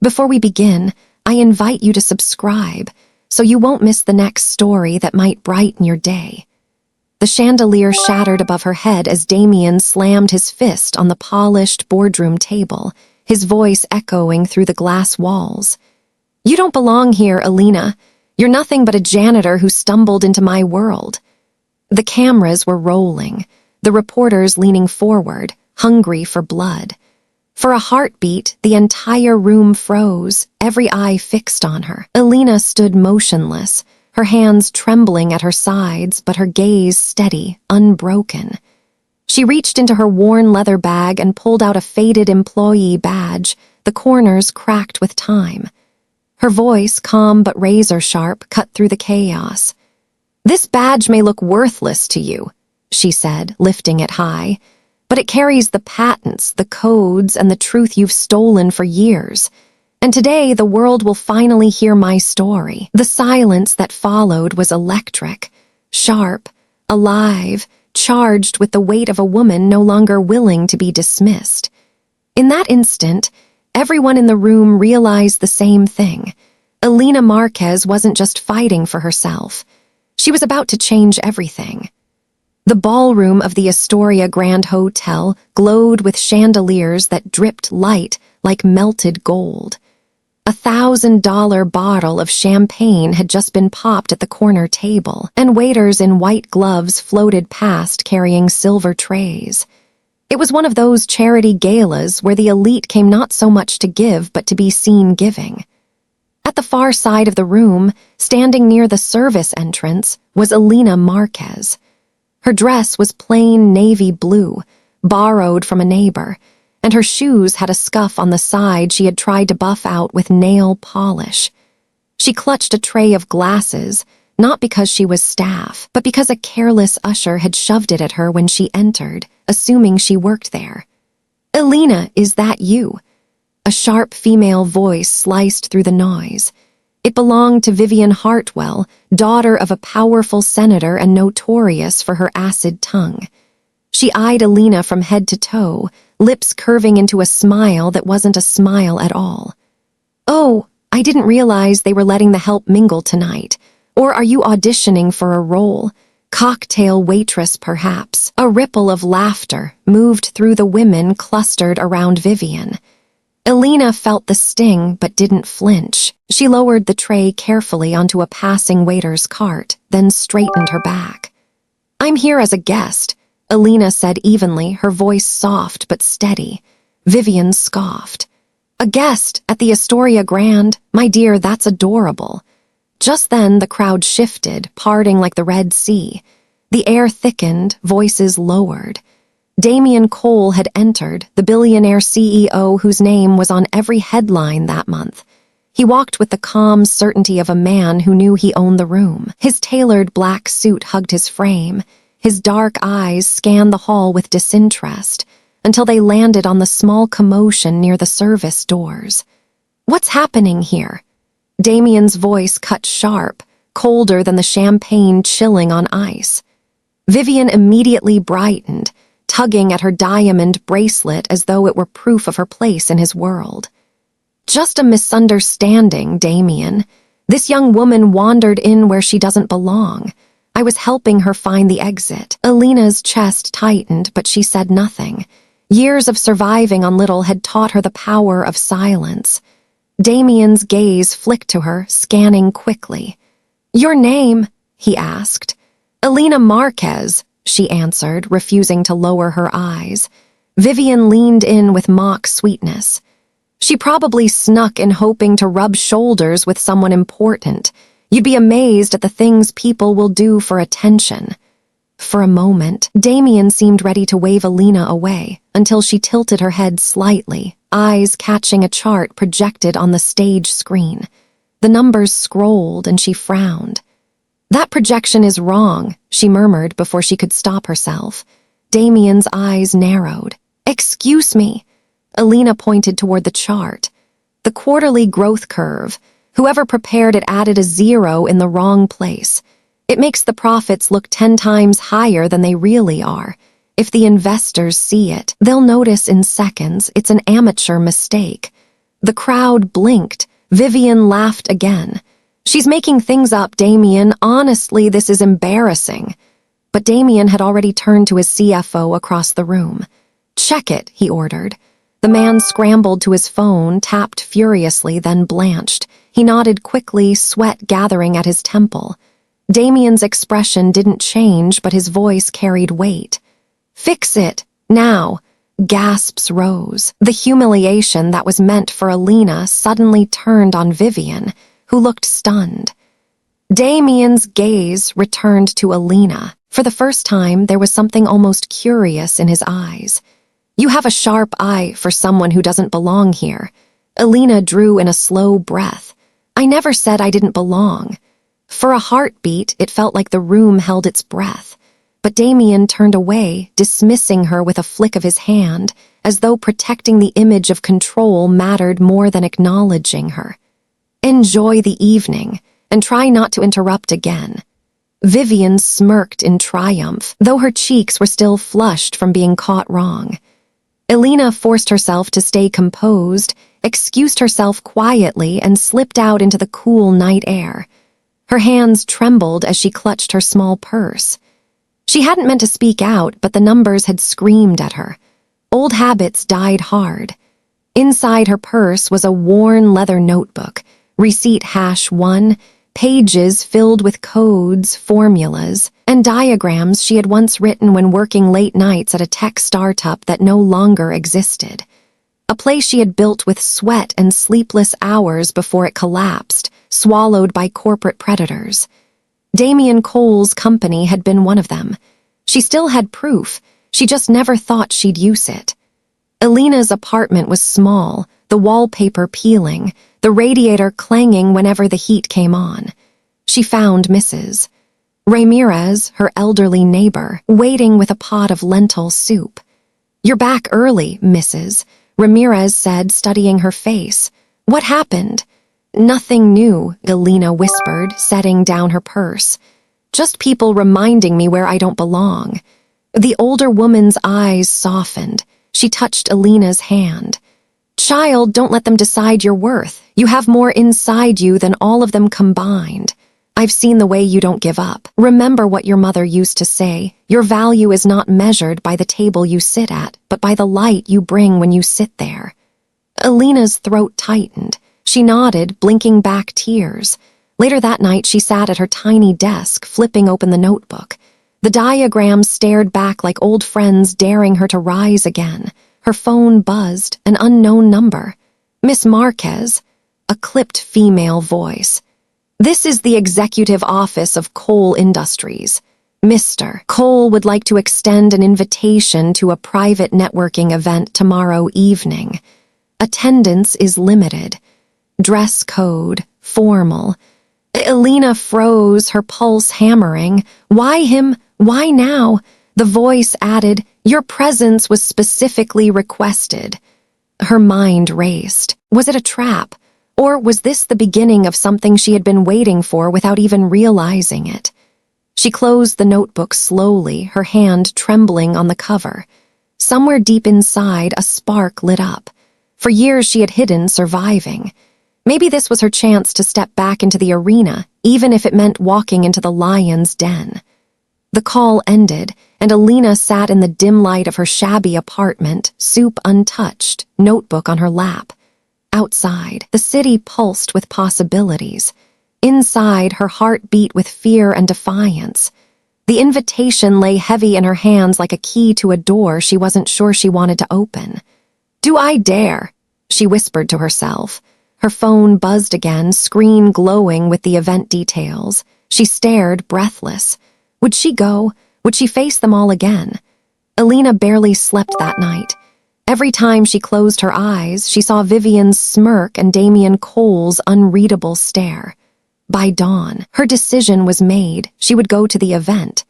Before we begin, I invite you to subscribe so you won't miss the next story that might brighten your day. The chandelier shattered above her head as Damien slammed his fist on the polished boardroom table, his voice echoing through the glass walls. "You don't belong here, Alina. You're nothing but a janitor who stumbled into my world." The cameras were rolling, the reporters leaning forward, hungry for blood. For a heartbeat, the entire room froze, every eye fixed on her. Alina stood motionless, her hands trembling at her sides, but her gaze steady, unbroken. She reached into her worn leather bag and pulled out a faded employee badge, the corners cracked with time. Her voice, calm but razor-sharp, cut through the chaos. "This badge may look worthless to you," she said, lifting it high, "but it carries the patents, the codes, and the truth you've stolen for years. And today, the world will finally hear my story." The silence that followed was electric, sharp, alive, charged with the weight of a woman no longer willing to be dismissed. In that instant, everyone in the room realized the same thing. Alina Marquez wasn't just fighting for herself. She was about to change everything. The ballroom of the Astoria Grand Hotel glowed with chandeliers that dripped light like melted gold. A $1,000 bottle of champagne had just been popped at the corner table, and waiters in white gloves floated past carrying silver trays. It was one of those charity galas where the elite came not so much to give but to be seen giving. At the far side of the room, standing near the service entrance, was Alina Marquez. Her dress was plain navy blue, borrowed from a neighbor, and her shoes had a scuff on the side she had tried to buff out with nail polish. She clutched a tray of glasses, not because she was staff, but because a careless usher had shoved it at her when she entered, assuming she worked there. "Alina, is that you?" A sharp female voice sliced through the noise. It belonged to Vivian Hartwell, daughter of a powerful senator and notorious for her acid tongue. She eyed Alina from head to toe, lips curving into a smile that wasn't a smile at all. "Oh, I didn't realize they were letting the help mingle tonight. Or are you auditioning for a role? Cocktail waitress, perhaps." A ripple of laughter moved through the women clustered around Vivian. Alina felt the sting but didn't flinch. She lowered the tray carefully onto a passing waiter's cart, then straightened her back. "I'm here as a guest," Alina said evenly, her voice soft but steady. Vivian scoffed. "A guest at the Astoria Grand? My dear, that's adorable." Just then the crowd shifted, parting like the Red Sea. The air thickened, voices lowered. Damien Cole had entered, the billionaire CEO whose name was on every headline that month. He walked with the calm certainty of a man who knew he owned the room. His tailored black suit hugged his frame. His dark eyes scanned the hall with disinterest until they landed on the small commotion near the service doors. "What's happening here?" Damien's voice cut sharp, colder than the champagne chilling on ice. Vivian immediately brightened, tugging at her diamond bracelet as though it were proof of her place in his world. "Just a misunderstanding, Damien. This young woman wandered in where she doesn't belong. I was helping her find the exit." Alina's chest tightened, but she said nothing. Years of surviving on little had taught her the power of silence. Damien's gaze flicked to her, scanning quickly. "Your name?" he asked. "Alina Marquez," she answered, refusing to lower her eyes. Vivian leaned in with mock sweetness. "She probably snuck in hoping to rub shoulders with someone important. You'd be amazed at the things people will do for attention." For a moment, Damien seemed ready to wave Alina away, until she tilted her head slightly, eyes catching a chart projected on the stage screen. The numbers scrolled and she frowned. "That projection is wrong," she murmured before she could stop herself. Damien's eyes narrowed. "Excuse me." Alina pointed toward the chart. The quarterly growth curve. Whoever prepared it added a 0 in the wrong place. It makes the profits look 10 times higher than they really are. If the investors see it, they'll notice in seconds it's an amateur mistake. The crowd blinked. Vivian laughed again. "She's making things up, Damien. Honestly, this is embarrassing." But Damien had already turned to his CFO across the room. "Check it," he ordered. The man scrambled to his phone, tapped furiously, then blanched. He nodded quickly, sweat gathering at his temple. Damien's expression didn't change, but his voice carried weight. "Fix it, now." Gasps rose. The humiliation that was meant for Alina suddenly turned on Vivian, who looked stunned. Damien's gaze returned to Alina. For the first time, there was something almost curious in his eyes. "You have a sharp eye for someone who doesn't belong here." Alina drew in a slow breath. "I never said I didn't belong." For a heartbeat, it felt like the room held its breath. But Damien turned away, dismissing her with a flick of his hand, as though protecting the image of control mattered more than acknowledging her. "Enjoy the evening, and try not to interrupt again." Vivian smirked in triumph, though her cheeks were still flushed from being caught wrong. Alina forced herself to stay composed, excused herself quietly, and slipped out into the cool night air. Her hands trembled as she clutched her small purse. She hadn't meant to speak out, but the numbers had screamed at her. Old habits died hard. Inside her purse was a worn leather notebook, receipt #1, pages filled with codes, formulas, and diagrams she had once written when working late nights at a tech startup that no longer existed. A place she had built with sweat and sleepless hours before it collapsed, swallowed by corporate predators. Damien Cole's company had been one of them. She still had proof, she just never thought she'd use it. Alina's apartment was small, the wallpaper peeling, the radiator clanging whenever the heat came on. She found Mrs. Ramirez, her elderly neighbor, waiting with a pot of lentil soup. "You're back early, Mrs." Ramirez said, studying her face. "What happened?" "Nothing new," Alina whispered, setting down her purse. "Just people reminding me where I don't belong." The older woman's eyes softened. She touched Alina's hand. "Child, don't let them decide your worth. You have more inside you than all of them combined. I've seen the way you don't give up. Remember what your mother used to say. Your value is not measured by the table you sit at, but by the light you bring when you sit there." Alina's throat tightened. She nodded, blinking back tears. Later that night, she sat at her tiny desk, flipping open the notebook. The diagrams stared back like old friends daring her to rise again. Her phone buzzed, an unknown number. "Miss Marquez," a clipped female voice. "This is the executive office of Cole Industries. Mr. Cole would like to extend an invitation to a private networking event tomorrow evening. Attendance is limited. Dress code, formal." Alina froze, her pulse hammering. Why him? Why now? The voice added, "Your presence was specifically requested." Her mind raced. Was it a trap? Or was this the beginning of something she had been waiting for without even realizing it? She closed the notebook slowly, her hand trembling on the cover. Somewhere deep inside, a spark lit up. For years she had hidden surviving. Maybe this was her chance to step back into the arena, even if it meant walking into the lion's den. The call ended, and Alina sat in the dim light of her shabby apartment, soup untouched, notebook on her lap. Outside, the city pulsed with possibilities. Inside, her heart beat with fear and defiance. The invitation lay heavy in her hands like a key to a door she wasn't sure she wanted to open. "Do I dare?" she whispered to herself. Her phone buzzed again, screen glowing with the event details. She stared, breathless. Would she go? Would she face them all again? Alina barely slept that night. Every time she closed her eyes, she saw Vivian's smirk and Damien Cole's unreadable stare. By dawn, her decision was made. She would go to the event.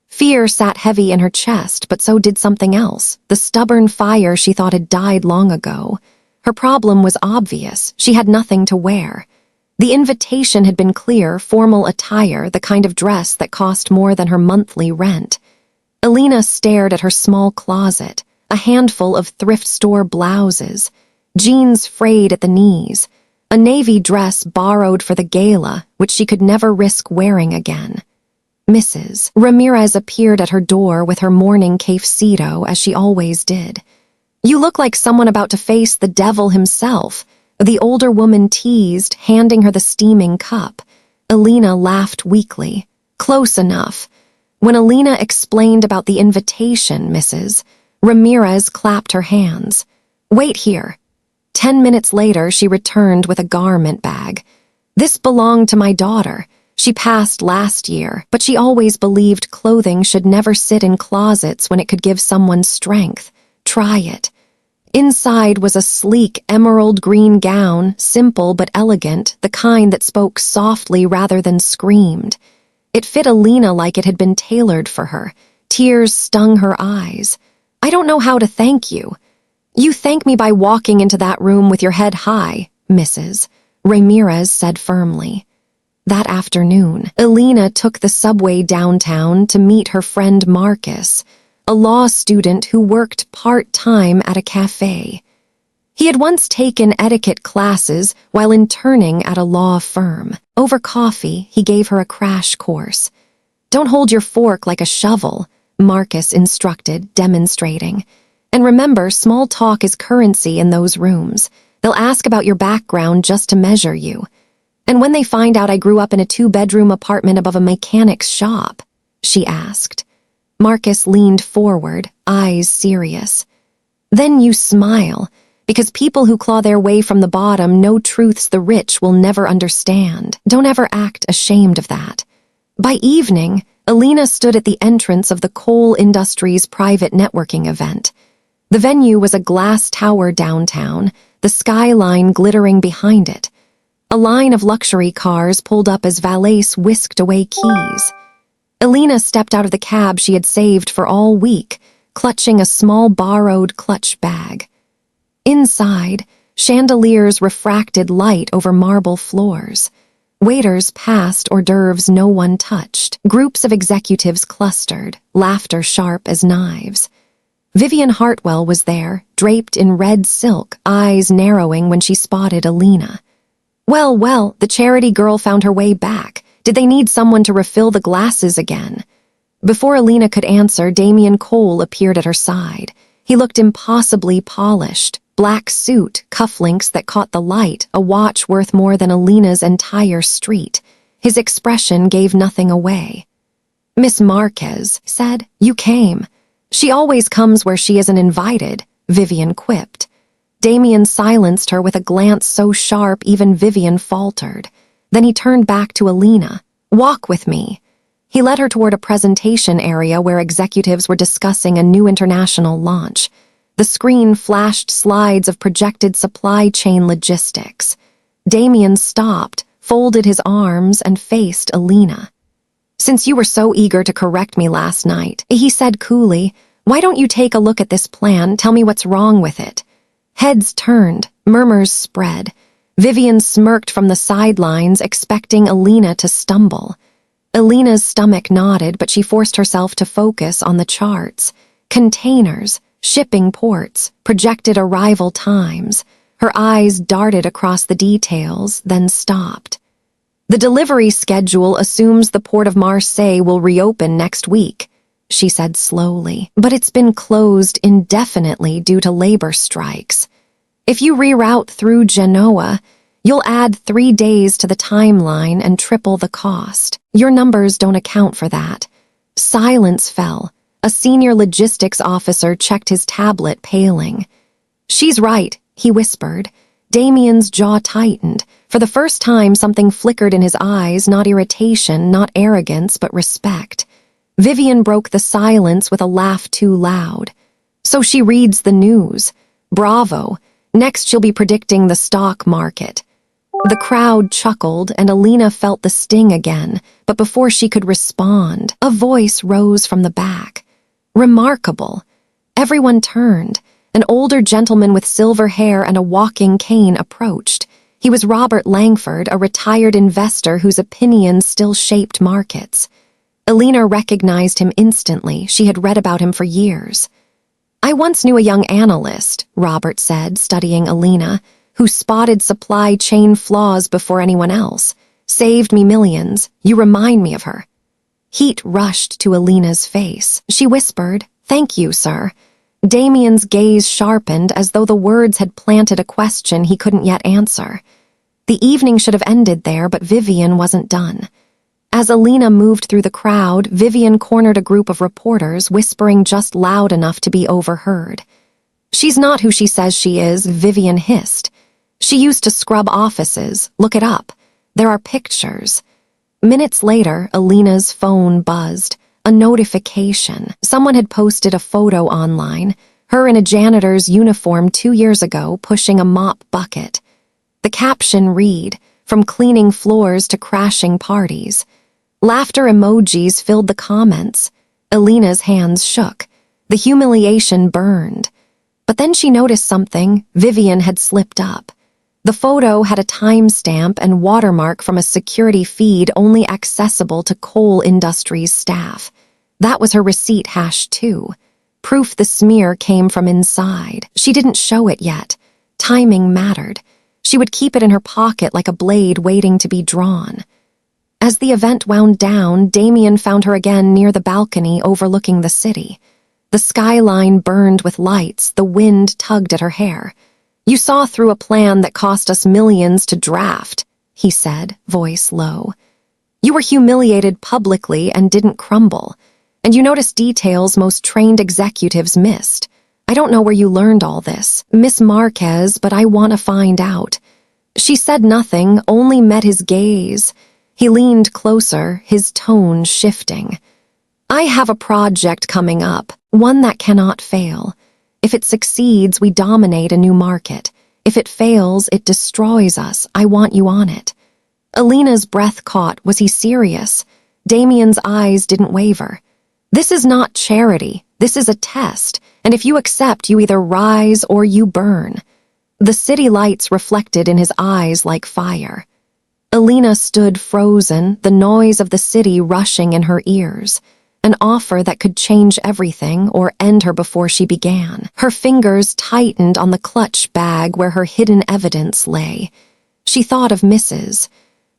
Fear sat heavy in her chest, but so did something else, the stubborn fire she thought had died long ago. Her problem was obvious. She had nothing to wear. The invitation had been clear, formal attire, the kind of dress that cost more than her monthly rent. Alina stared at her small closet, a handful of thrift store blouses. jeans frayed at the knees, a navy dress borrowed for the gala, which she could never risk wearing again. Mrs. Ramirez appeared at her door with her morning cafecito, as she always did. "You look like someone about to face the devil himself," the older woman teased, handing her the steaming cup. Alina laughed weakly. "Close enough." When Alina explained about the invitation, Mrs. Ramirez clapped her hands. "Wait here." 10 minutes later, she returned with a garment bag. "This belonged to my daughter. She passed last year, but she always believed clothing should never sit in closets when it could give someone strength. Try it." Inside was a sleek emerald green gown, simple but elegant, the kind that spoke softly rather than screamed. It fit Alina like it had been tailored for her. Tears stung her eyes. "I don't know how to thank you." "You thank me by walking into that room with your head high," Mrs. Ramirez said firmly. That afternoon, Alina took the subway downtown to meet her friend Marcus, a law student who worked part-time at a cafe. He had once taken etiquette classes while interning at a law firm. Over coffee, he gave her a crash course. "Don't hold your fork like a shovel," Marcus instructed, demonstrating. "And remember, small talk is currency in those rooms. They'll ask about your background just to measure you. And when they find out I grew up in a 2-bedroom apartment above a mechanic's shop?" she asked. Marcus leaned forward, eyes serious. "Then you smile, because people who claw their way from the bottom know truths the rich will never understand. Don't ever act ashamed of that." By evening, Alina stood at the entrance of the coal industry's private networking event. The venue was a glass tower downtown, the skyline glittering behind it. A line of luxury cars pulled up as valets whisked away keys. Alina stepped out of the cab she had saved for all week, clutching a small borrowed clutch bag. Inside, chandeliers refracted light over marble floors. Waiters passed hors d'oeuvres no one touched. Groups of executives clustered, laughter sharp as knives. Vivian Hartwell was there, draped in red silk, eyes narrowing when she spotted Alina. Well, the charity girl found her way back. Did they need someone to refill the glasses again?" Before Alina could answer, Damian Cole appeared at her side. He looked impossibly polished. Black suit, cufflinks that caught the light, a watch worth more than Alina's entire street. His expression gave nothing away. "Miss Marquez said, you came." "She always comes where she isn't invited," Vivian quipped. Damian silenced her with a glance so sharp even Vivian faltered. Then he turned back to Alina. "Walk with me." He led her toward a presentation area where executives were discussing a new international launch. The screen flashed slides of projected supply chain logistics. Damian stopped, folded his arms, and faced Alina. "Since you were so eager to correct me last night," he said coolly, "why don't you take a look at this plan, tell me what's wrong with it?" Heads turned, murmurs spread. Vivian smirked from the sidelines, expecting Alina to stumble. Alina's stomach nodded, but she forced herself to focus on the charts. Containers, shipping ports, projected arrival times. Her eyes darted across the details, then stopped. "The delivery schedule assumes the port of Marseille will reopen next week," she said slowly, "but it's been closed indefinitely due to labor strikes. If you reroute through Genoa, you'll add 3 days to the timeline and triple the cost. Your numbers don't account for that." Silence fell. A senior logistics officer checked his tablet, paling. "She's right," he whispered. Damian's jaw tightened. For the first time, something flickered in his eyes, not irritation, not arrogance, but respect. Vivian broke the silence with a laugh too loud. "So she reads the news. Bravo. Next she'll be predicting the stock market." The crowd chuckled, and Alina felt the sting again, but before she could respond, a voice rose from the back. "Remarkable." Everyone turned. An older gentleman with silver hair and a walking cane approached. He was Robert Langford, a retired investor whose opinions still shaped markets. Alina recognized him instantly. She had read about him for years. I once knew a young analyst, Robert said, studying Alina, who spotted supply chain flaws before anyone else. Saved me millions. You remind me of her. Heat rushed to Alina's face. She whispered, "Thank you, sir." Damien's gaze sharpened as though the words had planted a question he couldn't yet answer. The evening should have ended there, but Vivian wasn't done. As Alina moved through the crowd, Vivian cornered a group of reporters, whispering just loud enough to be overheard. "She's not who she says she is," Vivian hissed. "She used to scrub offices. Look it up. There are pictures." Minutes later, Alina's phone buzzed. A notification. Someone had posted a photo online, her in a janitor's uniform 2 years ago, pushing a mop bucket. The caption read, "From cleaning floors to crashing parties." Laughter emojis filled the comments. Alina's hands shook. The humiliation burned. But then she noticed something. Vivian had slipped up. The photo had a timestamp and watermark from a security feed only accessible to coal industries staff. That was her receipt hash too. Proof the smear came from inside. She didn't show it yet. Timing mattered. She would keep it in her pocket like a blade waiting to be drawn. As the event wound down, Damien found her again near the balcony overlooking the city. The skyline burned with lights, the wind tugged at her hair. "You saw through a plan that cost us millions to draft," he said, voice low. "You were humiliated publicly and didn't crumble. And you noticed details most trained executives missed. I don't know where you learned all this, Miss Marquez, but I want to find out." She said nothing, only met his gaze. He leaned closer, his tone shifting. "I have a project coming up, one that cannot fail. If it succeeds, we dominate a new market. If it fails, it destroys us. I want you on it." Alina's breath caught. Was he serious? Damien's eyes didn't waver. "This is not charity. This is a test, and if you accept, you either rise or you burn." The city lights reflected in his eyes like fire. Alina stood frozen, the noise of the city rushing in her ears. An offer that could change everything or end her before she began. Her fingers tightened on the clutch bag where her hidden evidence lay. She thought of Mrs.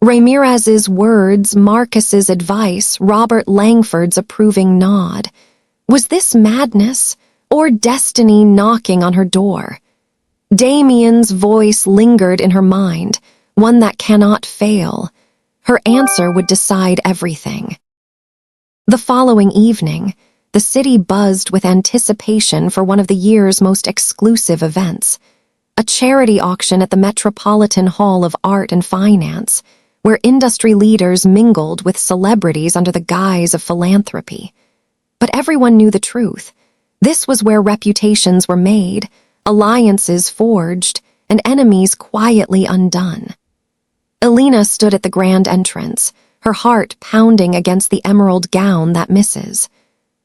Ramirez's words, Marcus's advice, Robert Langford's approving nod. Was this madness or destiny knocking on her door? Damien's voice lingered in her mind, one that cannot fail. Her answer would decide everything. The following evening, the city buzzed with anticipation for one of the year's most exclusive events, a charity auction at the Metropolitan Hall of Art and Finance, where industry leaders mingled with celebrities under the guise of philanthropy. But everyone knew the truth. This was where reputations were made, alliances forged, and enemies quietly undone. Alina stood at the grand entrance, her heart pounding against the emerald gown that Mrs.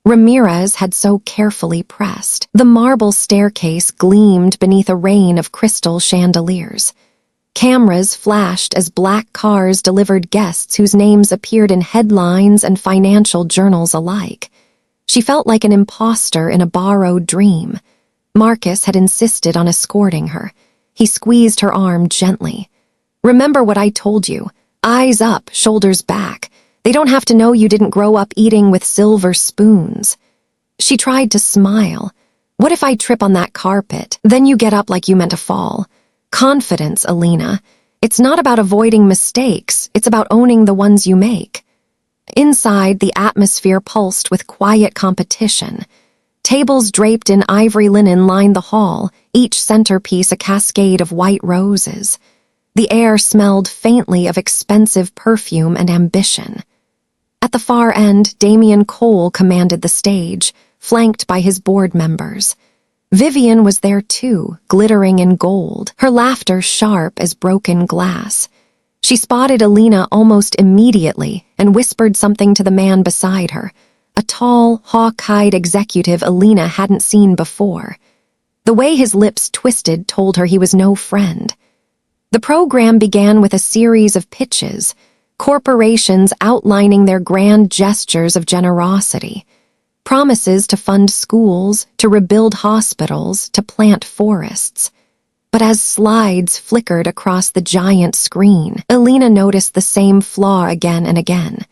Ramirez had so carefully pressed. The marble staircase gleamed beneath a rain of crystal chandeliers. Cameras flashed as black cars delivered guests whose names appeared in headlines and financial journals alike. She felt like an imposter in a borrowed dream. Marcus had insisted on escorting her. He squeezed her arm gently. "Remember what I told you. Eyes up, shoulders back. They don't have to know you didn't grow up eating with silver spoons." She tried to smile. "What if I trip on that carpet? Then you get up like you meant to fall." Confidence, Alina. It's not about avoiding mistakes. It's about owning the ones you make. Inside, the atmosphere pulsed with quiet competition. Tables draped in ivory linen lined the hall, each centerpiece a cascade of white roses. The air smelled faintly of expensive perfume and ambition. At the far end, Damien Cole commanded the stage, flanked by his board members. Vivian was there too, glittering in gold, her laughter sharp as broken glass. She spotted Alina almost immediately and whispered something to the man beside her, a tall, hawk-eyed executive Alina hadn't seen before. The way his lips twisted told her he was no friend. The program began with a series of pitches, corporations outlining their grand gestures of generosity. Promises to fund schools, to rebuild hospitals, to plant forests. But as slides flickered across the giant screen, Alina noticed the same flaw again and again.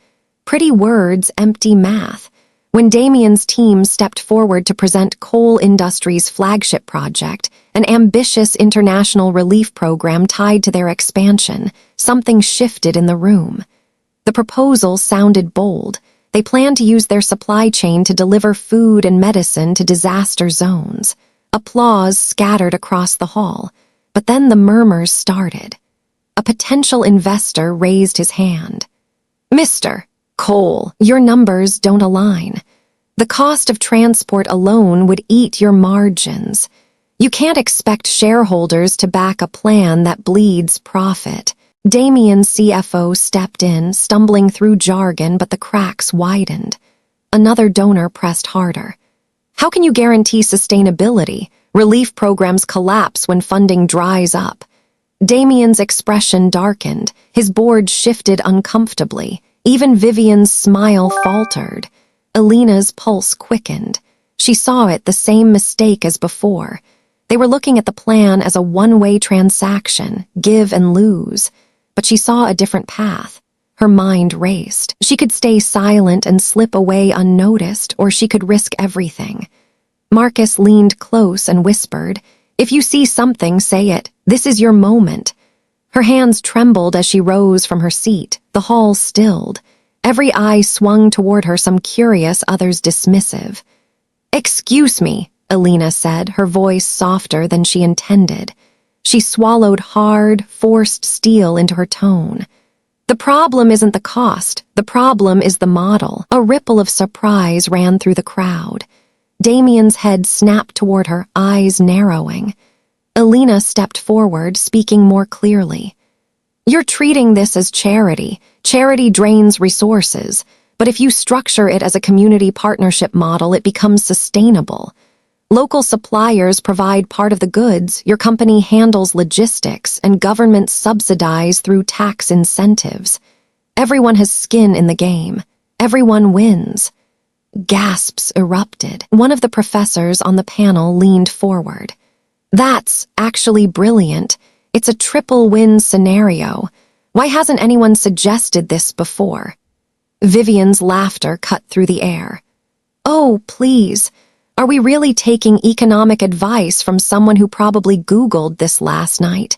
Pretty words, empty math. When Damien's team stepped forward to present coal industry's flagship project, an ambitious international relief program tied to their expansion, something shifted in the room. The proposal sounded bold. They planned to use their supply chain to deliver food and medicine to disaster zones. Applause scattered across the hall, but then the murmurs started. A potential investor raised his hand. "Mr. Cole, your numbers don't align. The cost of transport alone would eat your margins. You can't expect shareholders to back a plan that bleeds profit." Damien's CFO stepped in, stumbling through jargon, but the cracks widened. Another donor pressed harder. "How can you guarantee sustainability? Relief programs collapse when funding dries up." Damien's expression darkened. His board shifted uncomfortably. Even Vivian's smile faltered. Alina's pulse quickened. She saw it, the same mistake as before. They were looking at the plan as a one-way transaction, give and lose. But she saw a different path. Her mind raced. She could stay silent and slip away unnoticed, or she could risk everything. Marcus leaned close and whispered, "If you see something, say it. This is your moment." Her hands trembled as she rose from her seat. The hall stilled. Every eye swung toward her, some curious, others dismissive. "Excuse me," Alina said, her voice softer than she intended. She swallowed hard, forced steel into her tone. "The problem isn't the cost. The problem is the model." A ripple of surprise ran through the crowd. Damien's head snapped toward her, eyes narrowing. Alina stepped forward, speaking more clearly. "You're treating this as charity. Charity drains resources. But if you structure it as a community partnership model, it becomes sustainable. Local suppliers provide part of the goods, your company handles logistics, and governments subsidize through tax incentives. Everyone has skin in the game. Everyone wins." Gasps erupted. One of the professors on the panel leaned forward. "That's actually brilliant. It's a triple-win scenario. Why hasn't anyone suggested this before?" Vivian's laughter cut through the air. "Oh, please. Are we really taking economic advice from someone who probably Googled this last night?"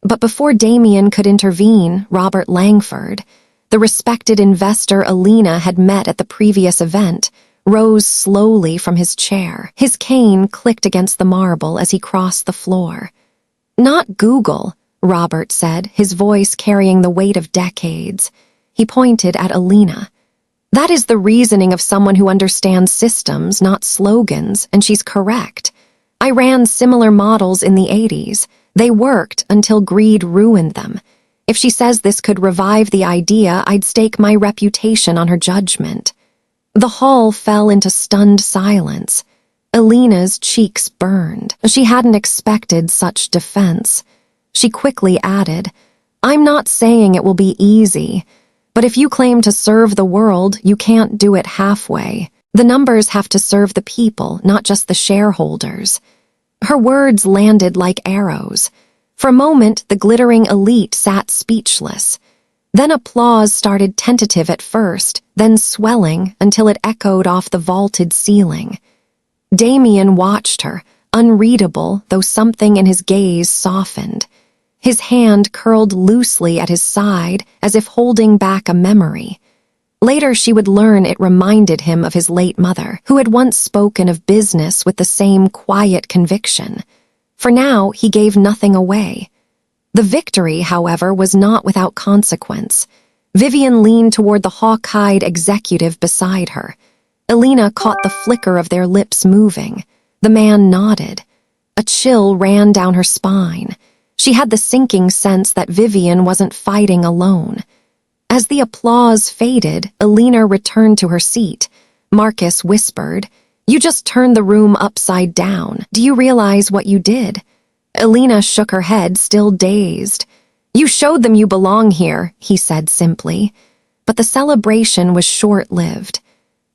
But before Damien could intervene, Robert Langford, the respected investor Alina had met at the previous event, rose slowly from his chair. His cane clicked against the marble as he crossed the floor. "Not Google," Robert said, his voice carrying the weight of decades. He pointed at Alina. "That is the reasoning of someone who understands systems, not slogans, and she's correct. I ran similar models in the 80s. They worked until greed ruined them. If she says this could revive the idea, I'd stake my reputation on her judgment." The hall fell into stunned silence. Alina's cheeks burned. She hadn't expected such defense. She quickly added, "I'm not saying it will be easy. But if you claim to serve the world, you can't do it halfway. The numbers have to serve the people, not just the shareholders." Her words landed like arrows. For a moment, the glittering elite sat speechless. Then applause started, tentative at first, then swelling until it echoed off the vaulted ceiling. Damien watched her, unreadable, though something in his gaze softened. His hand curled loosely at his side, as if holding back a memory. Later she would learn it reminded him of his late mother, who had once spoken of business with the same quiet conviction. For now, he gave nothing away. The victory, however, was not without consequence. Vivian leaned toward the hawk-eyed executive beside her. Alina caught the flicker of their lips moving. The man nodded. A chill ran down her spine. She had the sinking sense that Vivian wasn't fighting alone. As the applause faded, Alina returned to her seat. Marcus whispered, "You just turned the room upside down. Do you realize what you did?" Alina shook her head, still dazed. "You showed them you belong here," he said simply. But the celebration was short-lived.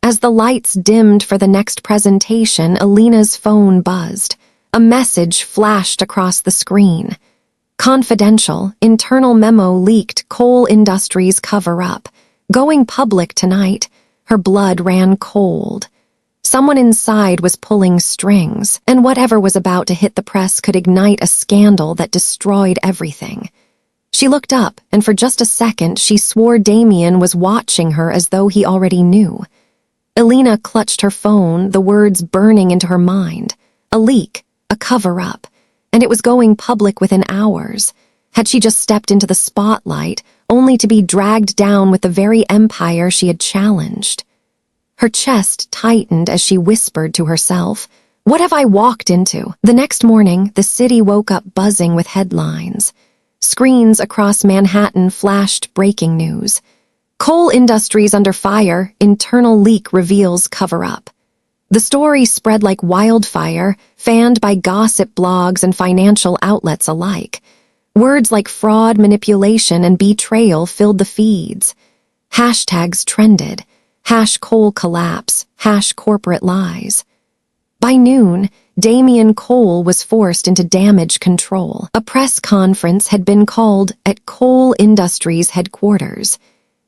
As the lights dimmed for the next presentation, Alina's phone buzzed. A message flashed across the screen. Confidential, internal memo leaked, coal industries cover-up. Going public tonight. Her blood ran cold. Someone inside was pulling strings, and whatever was about to hit the press could ignite a scandal that destroyed everything. She looked up, and for just a second she swore Damien was watching her as though he already knew. Alina clutched her phone, the words burning into her mind. A leak, a cover-up, and it was going public within hours. Had she just stepped into the spotlight, only to be dragged down with the very empire she had challenged? Her chest tightened as she whispered to herself, "What have I walked into?" The next morning, the city woke up buzzing with headlines. Screens across Manhattan flashed breaking news. Coal industries under fire, internal leak reveals cover-up. The story spread like wildfire, fanned by gossip blogs and financial outlets alike. Words like fraud, manipulation, and betrayal filled the feeds. Hashtags trended. #coal collapse, #corporate lies. By noon, Damien Cole was forced into damage control. A press conference had been called at Coal Industries headquarters.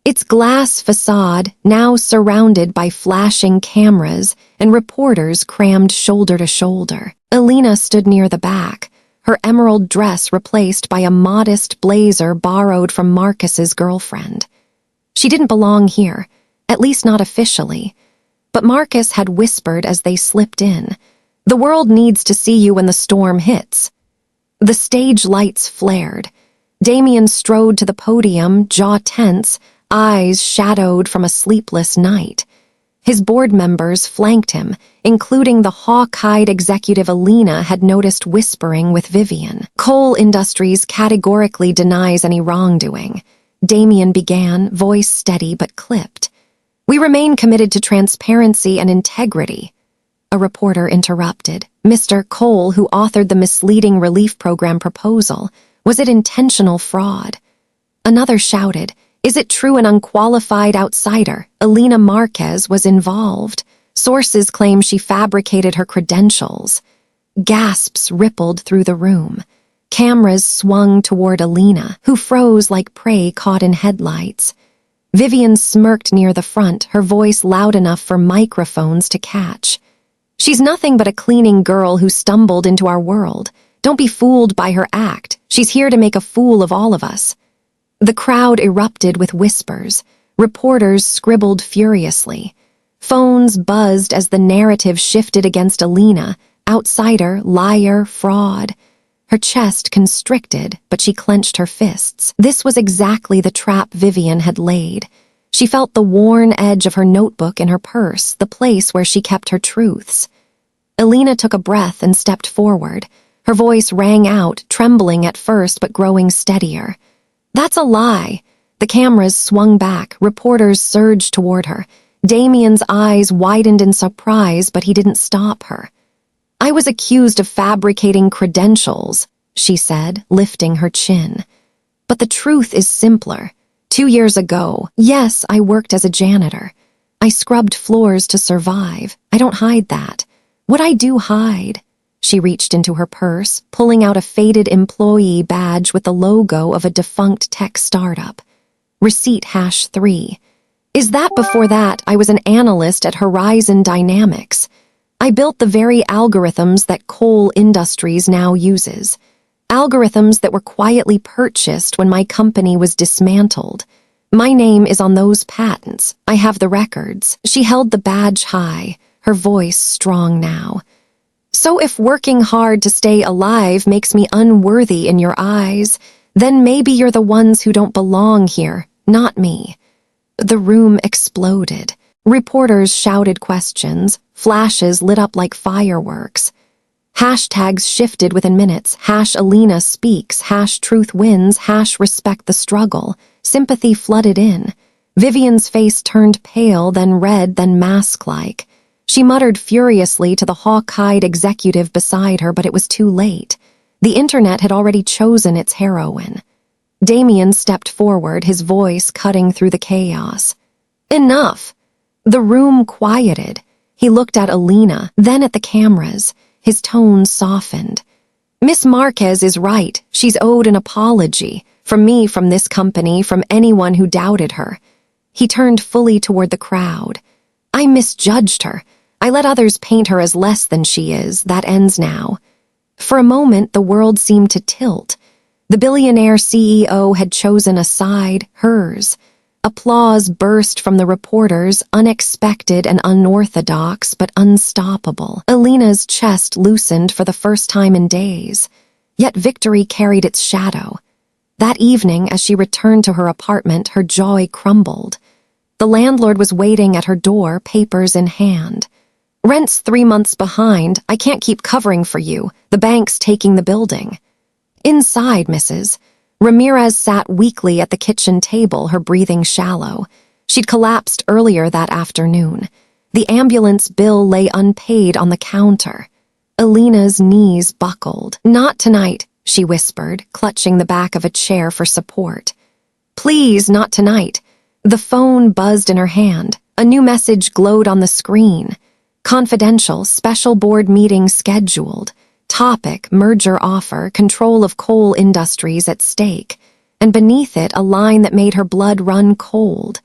Its glass facade now surrounded by flashing cameras and reporters crammed shoulder to shoulder. Alina stood near the back, her emerald dress replaced by a modest blazer borrowed from Marcus's girlfriend. She didn't belong here, at least not officially. But Marcus had whispered as they slipped in, "The world needs to see you when the storm hits." The stage lights flared. Damien strode to the podium, jaw tense, eyes shadowed from a sleepless night. His board members flanked him, including the hawk-eyed executive Alina had noticed whispering with Vivian. "Coal Industries categorically denies any wrongdoing," Damien began, voice steady but clipped. "We remain committed to transparency and integrity." A reporter interrupted. "Mr. Cole, who authored the misleading relief program proposal, was it intentional fraud?" Another shouted, "Is it true an unqualified outsider, Alina Marquez, was involved? Sources claim she fabricated her credentials." Gasps rippled through the room. Cameras swung toward Alina, who froze like prey caught in headlights. Vivian smirked near the front, her voice loud enough for microphones to catch. "She's nothing but a cleaning girl who stumbled into our world. Don't be fooled by her act. She's here to make a fool of all of us." The crowd erupted with whispers. Reporters scribbled furiously. Phones buzzed as the narrative shifted against Alina, outsider, liar, fraud. Her chest constricted, but she clenched her fists. This was exactly the trap Vivian had laid. She felt the worn edge of her notebook in her purse, the place where she kept her truths. Alina took a breath and stepped forward. Her voice rang out, trembling at first but growing steadier. "That's a lie." The cameras swung back, reporters surged toward her. Damien's eyes widened in surprise, but he didn't stop her. "I was accused of fabricating credentials," she said, lifting her chin. "But the truth is simpler. 2 years ago, yes, I worked as a janitor. I scrubbed floors to survive. I don't hide that. What I do hide." She reached into her purse, pulling out a faded employee badge with the logo of a defunct tech startup. Receipt #3. "Is that before that, I was an analyst at Horizon Dynamics. I built the very algorithms that Coal Industries now uses. Algorithms that were quietly purchased when my company was dismantled. My name is on those patents. I have the records." She held the badge high, her voice strong now. "So if working hard to stay alive makes me unworthy in your eyes, then maybe you're the ones who don't belong here, not me." The room exploded. Reporters shouted questions, flashes lit up like fireworks. Hashtags shifted within minutes. #Alina speaks, #truth wins, #respect the struggle. Sympathy flooded in. Vivian's face turned pale, then red, then mask-like. She muttered furiously to the hawk-eyed executive beside her, but it was too late. The internet had already chosen its heroine. Damien stepped forward, his voice cutting through the chaos. "Enough!" The room quieted. He looked at Alina, then at the cameras. His tone softened. Miss Marquez is right. She's owed an apology. From me, from this company, from anyone who doubted her. He turned fully toward the crowd. I misjudged her. I let others paint her as less than she is. That ends now. For a moment, the world seemed to tilt. The billionaire CEO had chosen a side, hers. Applause burst from the reporters, unexpected and unorthodox, but unstoppable. Alina's chest loosened for the first time in days. Yet victory carried its shadow. That evening, as she returned to her apartment, her joy crumbled. The landlord was waiting at her door, papers in hand. Rent's 3 months behind. I can't keep covering for you. The bank's taking the building. Inside, Mrs. Ramirez sat weakly at the kitchen table, her breathing shallow. She'd collapsed earlier that afternoon. The ambulance bill lay unpaid on the counter. Alina's knees buckled. Not tonight, she whispered, clutching the back of a chair for support. Please, not tonight. The phone buzzed in her hand. A new message glowed on the screen. Confidential, special board meeting scheduled. Topic, merger offer, control of coal industries at stake. And beneath it, a line that made her blood run cold.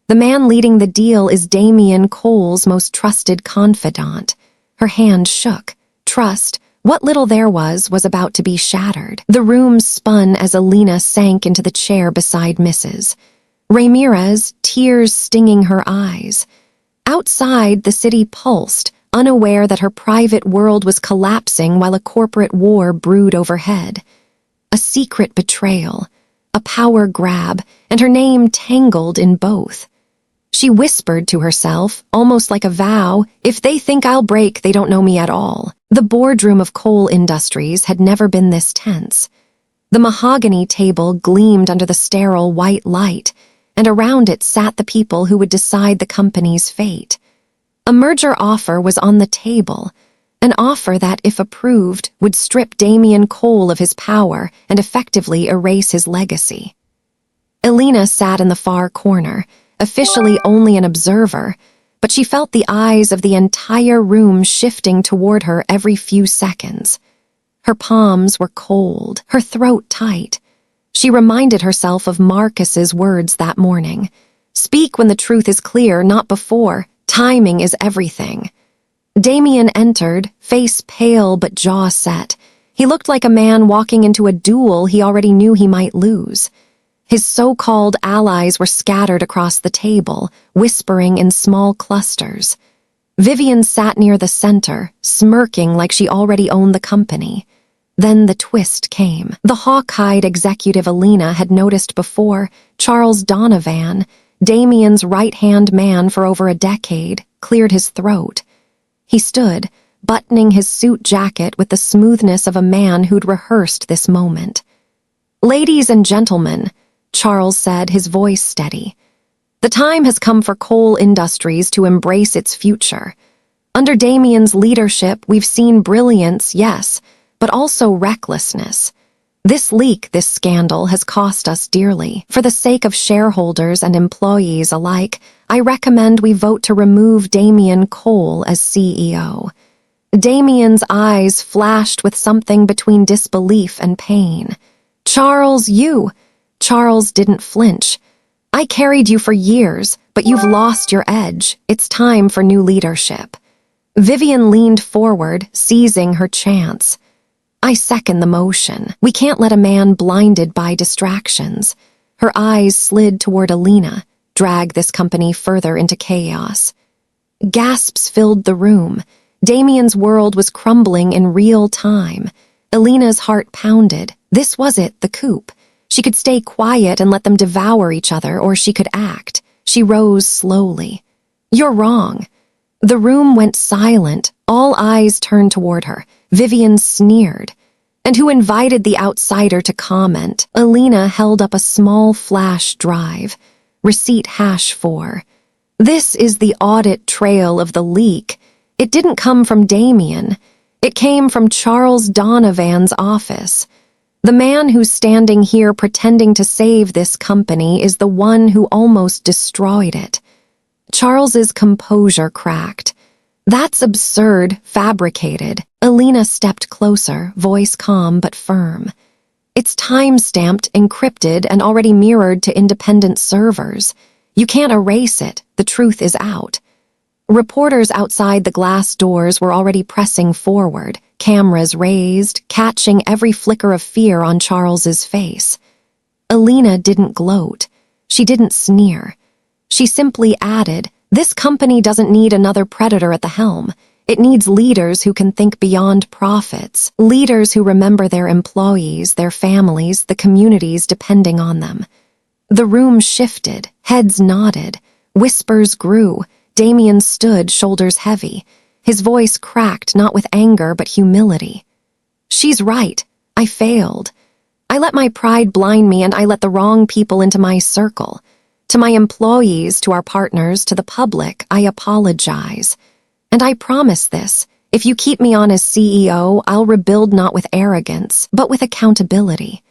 The man leading the deal is Damien Cole's most trusted confidant. Her hand shook. Trust, what little there was about to be shattered. The room spun as Alina sank into the chair beside Mrs. Ramirez, tears stinging her eyes. Outside, the city pulsed, unaware that her private world was collapsing while a corporate war brewed overhead. A secret betrayal, a power grab, and her name tangled in both. She whispered to herself, almost like a vow, if they think I'll break, they don't know me at all. The boardroom of coal industries had never been this tense. The mahogany table gleamed under the sterile white light, and around it sat the people who would decide the company's fate. A merger offer was on the table, an offer that, if approved, would strip Damien Cole of his power and effectively erase his legacy. Alina sat in the far corner, officially only an observer, but she felt the eyes of the entire room shifting toward her every few seconds. Her palms were cold, her throat tight. She reminded herself of Marcus's words that morning. Speak when the truth is clear, not before. Timing is everything. Damien entered, face pale but jaw set. He looked like a man walking into a duel he already knew he might lose. His so-called allies were scattered across the table, whispering in small clusters. Vivian sat near the center, smirking like she already owned the company. Then the twist came. The hawk-eyed executive Alina had noticed before, Charles Donovan, Damien's right-hand man for over a decade, cleared his throat. He stood, buttoning his suit jacket with the smoothness of a man who'd rehearsed this moment. Ladies and gentlemen, Charles said, his voice steady. The time has come for coal industries to embrace its future. Under Damien's leadership, we've seen brilliance, yes, but also recklessness. This leak, this scandal, has cost us dearly. For the sake of shareholders and employees alike, I recommend we vote to remove Damien Cole as CEO. Damien's eyes flashed with something between disbelief and pain. Charles, you! Charles didn't flinch. I carried you for years, but you've lost your edge. It's time for new leadership. Vivian leaned forward, seizing her chance. I second the motion. We can't let a man blinded by distractions. Her eyes slid toward Alina, drag this company further into chaos. Gasps filled the room. Damien's world was crumbling in real time. Alina's heart pounded. This was it, the coup. She could stay quiet and let them devour each other, or she could act. She rose slowly. You're wrong. The room went silent. All eyes turned toward her. Vivian sneered. And who invited the outsider to comment? Alina held up a small flash drive. Receipt #4. This is the audit trail of the leak. It didn't come from Damien. It came from Charles Donovan's office. The man who's standing here pretending to save this company is the one who almost destroyed it. Charles's composure cracked. "That's absurd, fabricated." Alina stepped closer, voice calm but firm. "It's time-stamped, encrypted, and already mirrored to independent servers. You can't erase it. The truth is out." Reporters outside the glass doors were already pressing forward, cameras raised, catching every flicker of fear on Charles's face. Alina didn't gloat. She didn't sneer. She simply added, "This company doesn't need another predator at the helm. It needs leaders who can think beyond profits, leaders who remember their employees, their families, the communities depending on them." The room shifted, heads nodded, whispers grew. Damien stood, shoulders heavy. His voice cracked, not with anger but humility. "She's right. I failed. I let my pride blind me, and I let the wrong people into my circle. To my employees, to our partners, to the public, I apologize. And I promise this, if you keep me on as CEO, I'll rebuild not with arrogance, but with accountability."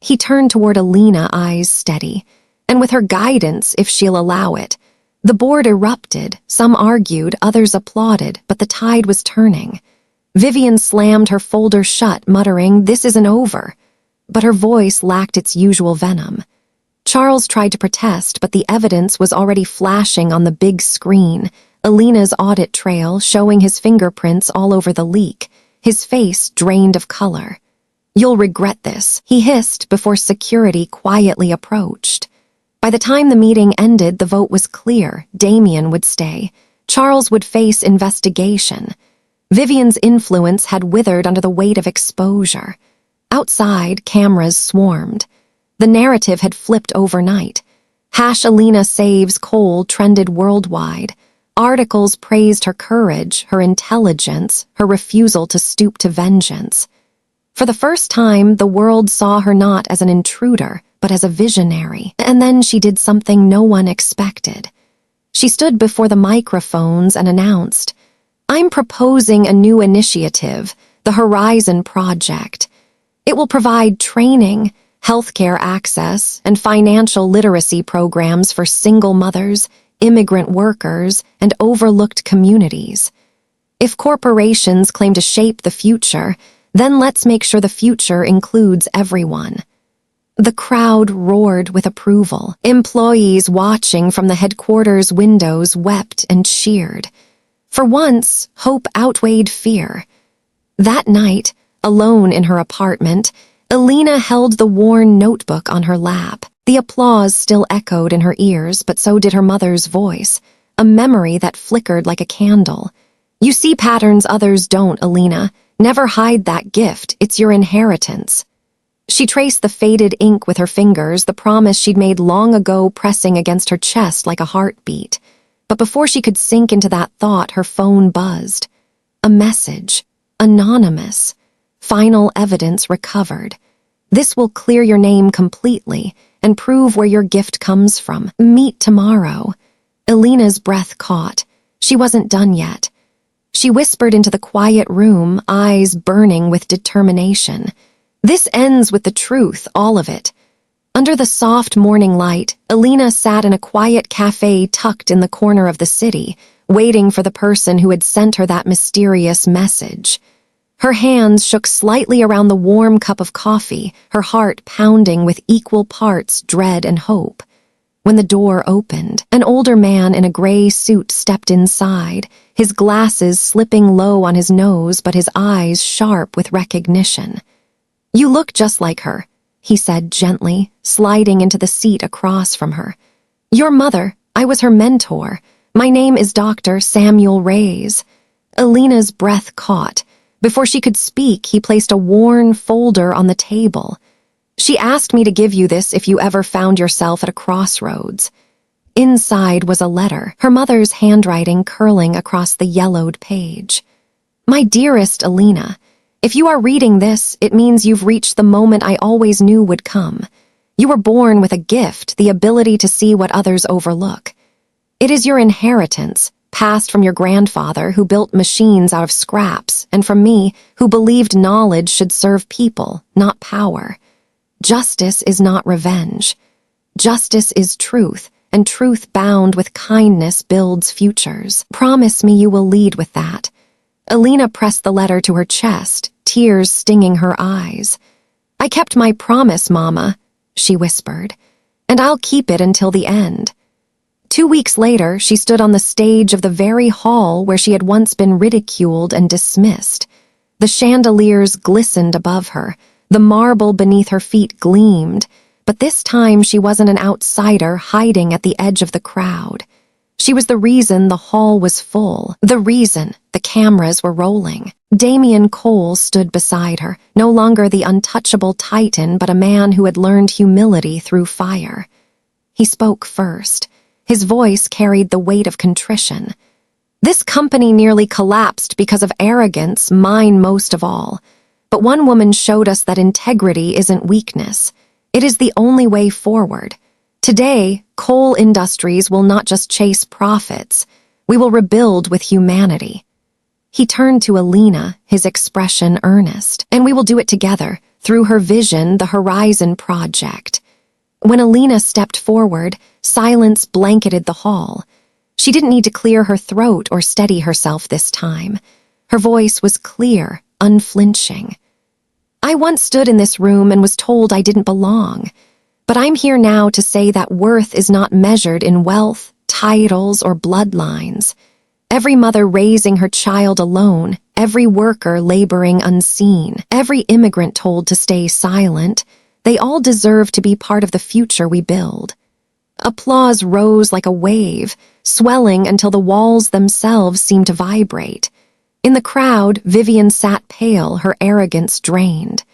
He turned toward Alina, eyes steady. "And with her guidance, if she'll allow it." The board erupted. Some argued, others applauded, but the tide was turning. Vivian slammed her folder shut, muttering, "This isn't over." But her voice lacked its usual venom. Charles tried to protest, but the evidence was already flashing on the big screen. Alina's audit trail showing his fingerprints all over the leak, his face drained of color. "You'll regret this," he hissed before security quietly approached. By the time the meeting ended, the vote was clear. Damien would stay. Charles would face investigation. Vivian's influence had withered under the weight of exposure. Outside, cameras swarmed. The narrative had flipped overnight. "Alina saves coal" trended worldwide. Articles praised her courage, her intelligence, her refusal to stoop to vengeance. For the first time, the world saw her not as an intruder, but as a visionary. And then she did something no one expected. She stood before the microphones and announced, "I'm proposing a new initiative, the Horizon Project. It will provide training, healthcare access, and financial literacy programs for single mothers, immigrant workers, and overlooked communities. If corporations claim to shape the future, then let's make sure the future includes everyone." The crowd roared with approval. Employees watching from the headquarters windows wept and cheered. For once, hope outweighed fear. That night, alone in her apartment, Alina held the worn notebook on her lap. The applause still echoed in her ears, but so did her mother's voice, a memory that flickered like a candle. "You see patterns others don't, Alina. Never hide that gift. It's your inheritance." She traced the faded ink with her fingers, the promise she'd made long ago pressing against her chest like a heartbeat. But before she could sink into that thought, her phone buzzed. A message. Anonymous. "Final evidence recovered. This will clear your name completely and prove where your gift comes from. Meet tomorrow." Alina's breath caught. She wasn't done yet. She whispered into the quiet room, eyes burning with determination. "This ends with the truth, all of it." Under the soft morning light, Alina sat in a quiet cafe tucked in the corner of the city, waiting for the person who had sent her that mysterious message. Her hands shook slightly around the warm cup of coffee, her heart pounding with equal parts dread and hope. When the door opened, an older man in a gray suit stepped inside, his glasses slipping low on his nose but his eyes sharp with recognition. "You look just like her," he said gently, sliding into the seat across from her. "Your mother, I was her mentor. My name is Dr. Samuel Reyes." Alina's breath caught. Before she could speak, he placed a worn folder on the table. "She asked me to give you this if you ever found yourself at a crossroads." Inside was a letter, her mother's handwriting curling across the yellowed page. "My dearest Alina, if you are reading this, it means you've reached the moment I always knew would come. You were born with a gift, the ability to see what others overlook. It is your inheritance, passed from your grandfather who built machines out of scraps, and from me who believed knowledge should serve people, not power. Justice is not revenge. Justice is truth, and truth bound with kindness builds futures. Promise me you will lead with that." Alina pressed the letter to her chest, tears stinging her eyes. "I kept my promise, Mama," she whispered, "and I'll keep it until the end." 2 weeks later, she stood on the stage of the very hall where she had once been ridiculed and dismissed. The chandeliers glistened above her, the marble beneath her feet gleamed, but this time she wasn't an outsider hiding at the edge of the crowd. She was the reason the hall was full, the reason the cameras were rolling. Damian Cole stood beside her, no longer the untouchable titan, but a man who had learned humility through fire. He spoke first. His voice carried the weight of contrition. "This company nearly collapsed because of arrogance, mine most of all. But one woman showed us that integrity isn't weakness. It is the only way forward. Today, Cole Industries will not just chase profits. We will rebuild with humanity." He turned to Alina, his expression earnest. "And we will do it together, through her vision, the Horizon Project." When Alina stepped forward, silence blanketed the hall. She didn't need to clear her throat or steady herself this time. Her voice was clear, unflinching. "I once stood in this room and was told I didn't belong. But I'm here now to say that worth is not measured in wealth, titles, or bloodlines. Every mother raising her child alone, every worker laboring unseen, every immigrant told to stay silent, they all deserve to be part of the future we build." Applause rose like a wave, swelling until the walls themselves seemed to vibrate. In the crowd, Vivian sat pale, her arrogance drained.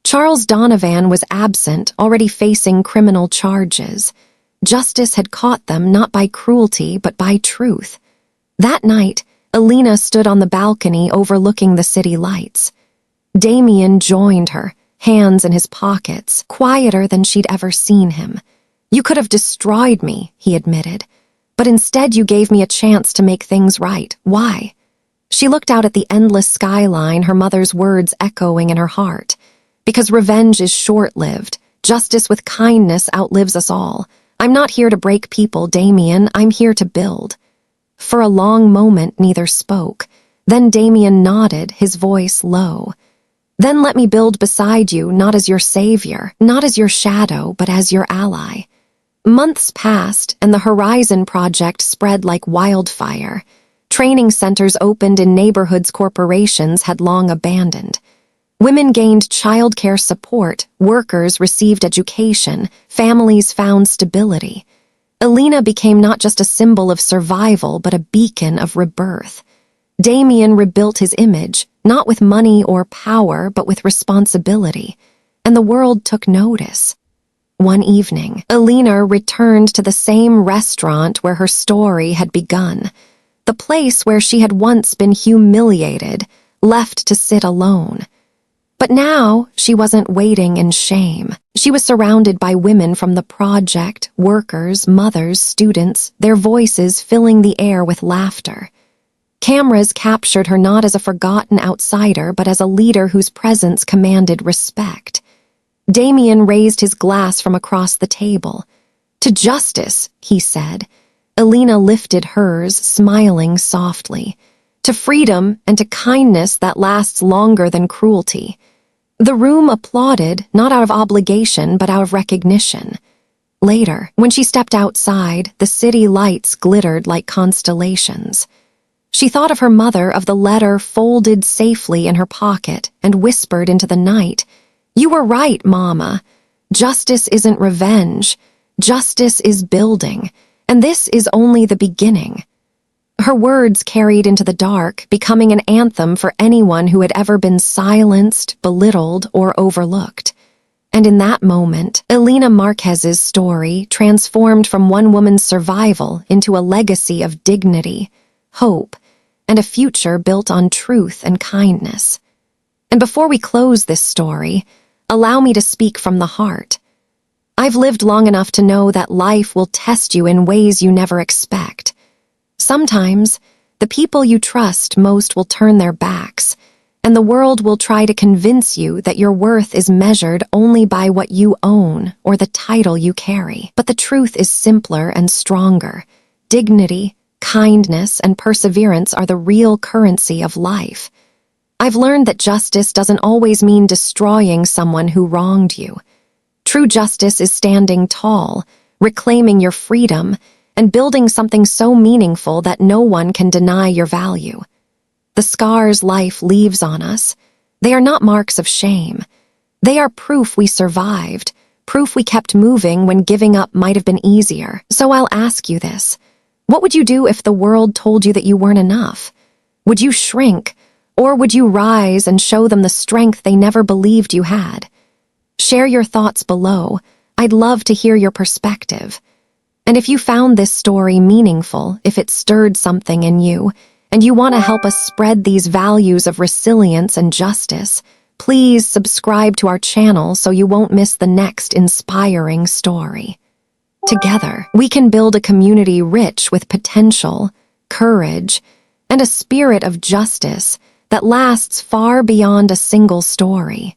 Charles Donovan was absent, already facing criminal charges. Justice had caught them not by cruelty, but by truth. That night, Alina stood on the balcony overlooking the city lights. Damian joined her, hands in his pockets, quieter than she'd ever seen him. "You could have destroyed me," he admitted, "but instead you gave me a chance to make things right. Why?" She looked out at the endless skyline, her mother's words echoing in her heart. "Because revenge is short-lived. Justice with kindness outlives us all. I'm not here to break people, Damian. I'm here to build." For a long moment, neither spoke. Then Damian nodded, his voice low. "Then let me build beside you, not as your savior, not as your shadow, but as your ally." Months passed, and the Horizon Project spread like wildfire. Training centers opened in neighborhoods corporations had long abandoned. Women gained childcare support, workers received education, families found stability. Alina became not just a symbol of survival, but a beacon of rebirth. Damian rebuilt his image, not with money or power, but with responsibility, and the world took notice. One evening, Alina returned to the same restaurant where her story had begun, the place where she had once been humiliated, left to sit alone. But now, she wasn't waiting in shame. She was surrounded by women from the project, workers, mothers, students, their voices filling the air with laughter. Cameras captured her not as a forgotten outsider, but as a leader whose presence commanded respect. Damian raised his glass from across the table. "To justice," he said. Alina lifted hers, smiling softly. "To freedom and to kindness that lasts longer than cruelty." The room applauded, not out of obligation, but out of recognition. Later, when she stepped outside, the city lights glittered like constellations. She thought of her mother, of the letter folded safely in her pocket, and whispered into the night, "You were right, Mama. Justice isn't revenge. Justice is building, and this is only the beginning." Her words carried into the dark, becoming an anthem for anyone who had ever been silenced, belittled, or overlooked. And in that moment, Alina Marquez's story transformed from one woman's survival into a legacy of dignity, hope, and a future built on truth and kindness. And before we close this story, allow me to speak from the heart. I've lived long enough to know that life will test you in ways you never expect. Sometimes, the people you trust most will turn their backs, And the world will try to convince you that your worth is measured only by what you own or the title you carry. But the truth is simpler and stronger. Dignity, kindness, and perseverance are the real currency of life. I've learned that justice doesn't always mean destroying someone who wronged you. True justice is standing tall, reclaiming your freedom, and building something so meaningful that no one can deny your value. The scars life leaves on us, they are not marks of shame. They are proof we survived, proof we kept moving when giving up might have been easier. So I'll ask you this. What would you do if the world told you that you weren't enough? Would you shrink, or would you rise and show them the strength they never believed you had? Share your thoughts below. I'd love to hear your perspective. And if you found this story meaningful, if it stirred something in you, and you want to help us spread these values of resilience and justice, please subscribe to our channel so you won't miss the next inspiring story. Together, we can build a community rich with potential, courage, and a spirit of justice that lasts far beyond a single story.